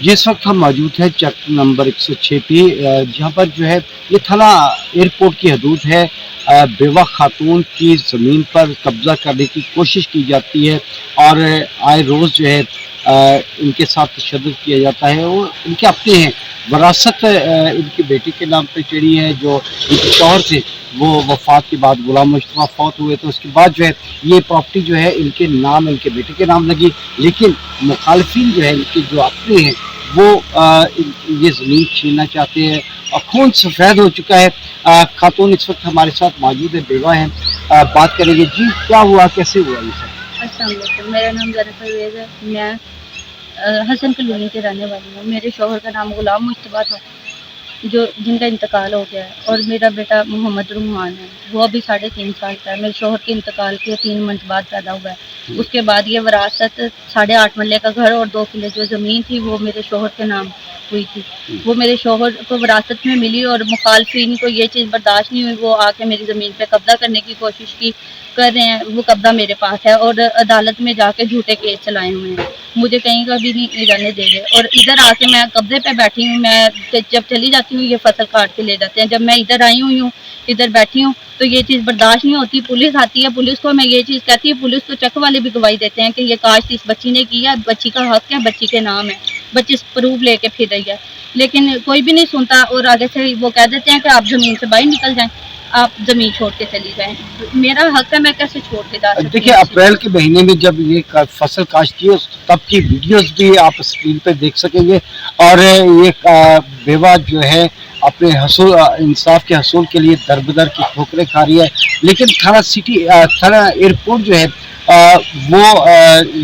जिस वक्त हम मौजूद हैं चक नंबर 106 पे, जहाँ पर जो है ये थाना एयरपोर्ट की हदूद है। बेवा खातून की ज़मीन पर कब्जा करने की कोशिश की जाती है और आए रोज़ जो है इनके साथ तशद्दुद किया जाता है। वो इनके अपने हैं, वरासत इनके बेटे के नाम पे चढ़ी है। जो इनके शौहर थे वो वफ़ात के बाद गुलाम मुस्तफ़ा फौत हुए, तो उसके बाद जो है ये प्रॉपर्टी जो है इनके नाम, इनके बेटे के नाम लगी। लेकिन मुखालफिन जो है इनके जो अपने हैं वो ये ज़मीन छीनना चाहते हैं और खून सफ़ेद हो चुका है। खातून इस वक्त हमारे साथ मौजूद है, बेवा हैं। बात करेंगे। जी, क्या हुआ, कैसे हुआ ये सब? अस्सलाम वालेकुम, मेरा नाम ज़रा परवेज़ है। मैं हसन कॉलोनी की रहने वाली हूँ। मेरे शौहर का नाम गुलाम मुस्तफ़ा था, जो जिनका इंतकाल हो गया है, और मेरा बेटा मोहम्मद रुमान है, वो अभी 3.5 साल का है। मेरे शौहर के इंतकाल के 3 मंथ बाद पैदा हुआ है। उसके बाद ये वरासत 8.5 मरले का घर और 2 किले जो ज़मीन थी वो मेरे शौहर के नाम हुई थी। वो मेरे शौहर को विरासत में मिली और मुखालफिन को ये चीज़ बर्दाश्त नहीं हुई, वो आके मेरी ज़मीन पे कब्ज़ा करने की कोशिश की कर रहे हैं। वो कब्ज़ा मेरे पास है और अदालत में जाके झूठे केस चलाए हुए हैं। मुझे कहीं का भी नहीं जाने दे रहे और इधर आके मैं कब्ज़े पे बैठी हूँ। मैं जब चली जाती हूँ ये फसल काट के ले जाते हैं। जब मैं इधर आई हुई हूँ, इधर बैठी हूँ, तो ये चीज़ बर्दाश्त नहीं होती। पुलिस आती है, पुलिस को मैं ये चीज़ कहती हूँ, पुलिस तो चक वाले भी गवाही देते हैं कि ये काश्त इस बच्ची ने की है, बच्ची का हक है, बच्ची के नाम है, बच्ची प्रूफ लेके फिर रही है, लेकिन कोई भी नहीं सुनता। और आगे से वो कह देते हैं कि आप ज़मीन से बाहर निकल जाएं, आप ज़मीन छोड़ के चली जाएं। मेरा हक है, मैं कैसे छोड़ के जा सकती हूँ? देखिए, अप्रैल के महीने में जब ये फसल काश्त की तब की वीडियोस भी आप स्क्रीन पे देख सकेंगे। और ये बेवा जो है अपने हसूल इंसाफ के हसूल के लिए दर-बदर की ठोकरें खा रही है। लेकिन थाना एयरपोर्ट जो है वो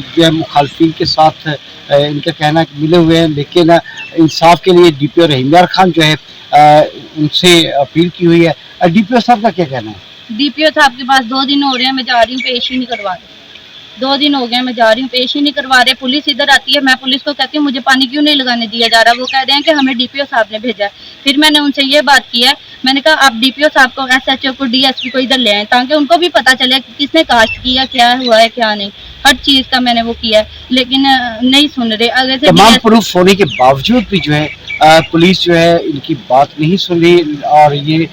जो है मुखालफिन के साथ इनका कहना है कि मिले हुए हैं। लेकिन इंसाफ के लिए डीपीओ रहीमयार खान जो है उनसे अपील की हुई है। डीपीओ साहब का क्या कहना है? डीपीओ साहब के पास 2 दिन हो रहे हैं, मैं जा रही हूँ, पेश ही नहीं करवा रहे। 2 दिन हो गए मैं जा रही हूँ, पेश ही नहीं करवा रहे। पुलिस इधर आती है, मैं पुलिस को कहती हूँ मुझे पानी क्यों नहीं लगाने दिया जा रहा। वो कह रहे हैं कि हमें डीपीओ साहब ने भेजा है। फिर मैंने उनसे ये बात की है, मैंने कहा आप डीपीओ साहब को, एसएचओ को, डीएसपी को इधर ले आए ताकि उनको भी पता चले कि किसने कास्ट किया, क्या हुआ है क्या नहीं। हर चीज़ का मैंने वो किया है, लेकिन नहीं सुन रहे। अगर से तमाम प्रूफ होने के बावजूद भी जो है पुलिस जो है इनकी बात नहीं सुन रही और ये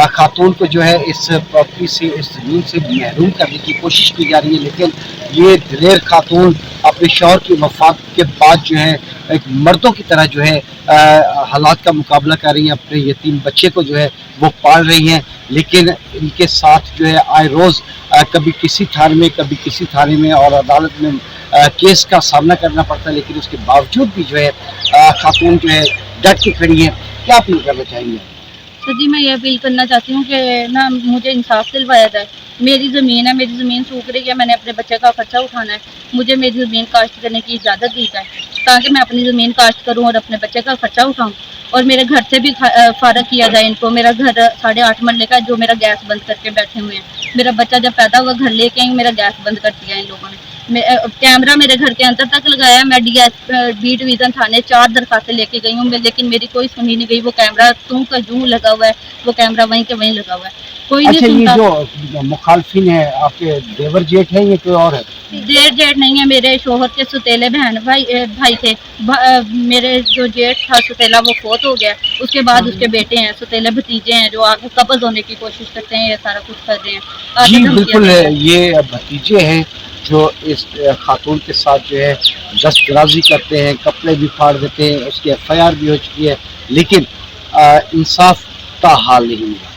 खातून को जो है इस प्रॉपर्टी से, इस जमीन से महरूम करने की कोशिश की जा रही है। लेकिन ये दिलेर खातून अपने शौहर की वफात के बाद जो है एक मर्दों की तरह जो है हालात का मुकाबला कर रही हैं। अपने यतीम बच्चे को जो है वो पाल रही हैं। लेकिन इनके साथ जो है आए रोज़ कभी किसी थाने में, कभी किसी थाने में और अदालत में केस का सामना करना पड़ता है। लेकिन उसके बावजूद भी जो है खातून जो है डट के खड़ी है। क्या अपील करना चाहेंगे? तो जी मैं ये अपील करना चाहती हूँ कि ना मुझे इंसाफ दिलवाया जाए। मेरी ज़मीन है, मेरी ज़मीन सूख रही है, मैंने अपने बच्चे का खर्चा उठाना है। मुझे मेरी ज़मीन काश्त करने की इजाज़त दी जाए ताकि मैं अपनी ज़मीन काश्त करूँ और अपने बच्चे का खर्चा उठाऊँ। और मेरे घर से भी फ़ारग किया जाए इनको। मेरा घर 8.5 मरले का, जो मेरा गैस बंद करके बैठे हुए हैं। मेरा बच्चा जब पैदा हुआ घर लेके आई, मेरा गैस बंद कर दिया इन लोगों ने। कैमरा मेरे घर के अंदर तक लगाया। मैं बी डिवीज़न थाने 4 दरखास्तें लेके गई हूँ, लेकिन मेरी कोई सुनी नहीं गई। वो कैमरा तू का जूं लगा हुआ है, वो कैमरा वहीं के वहीं लगा हुआ है, कोई नहीं सुनता। ये जो मुखालफिन है आपके देवर जेठ है, ये कोई और है? देर जेठ नहीं है, मेरे शौहर के सुतेले बहन भाई थे। मेरे जो जेठ था सुतेला, वो फौत हो गया। उसके बाद उसके बेटे हैं, सुतेले भतीजे हैं, जो आगे कब्ज होने की कोशिश करते हैं, ये सारा कुछ कर रहे हैं। जी बिल्कुल, ये भतीजे हैं जो इस खातून के साथ जो है दस्तराजी करते हैं, कपड़े भी फाड़ देते हैं। उसकी FIR भी हो चुकी है, लेकिन इंसाफ का हाल नहीं है।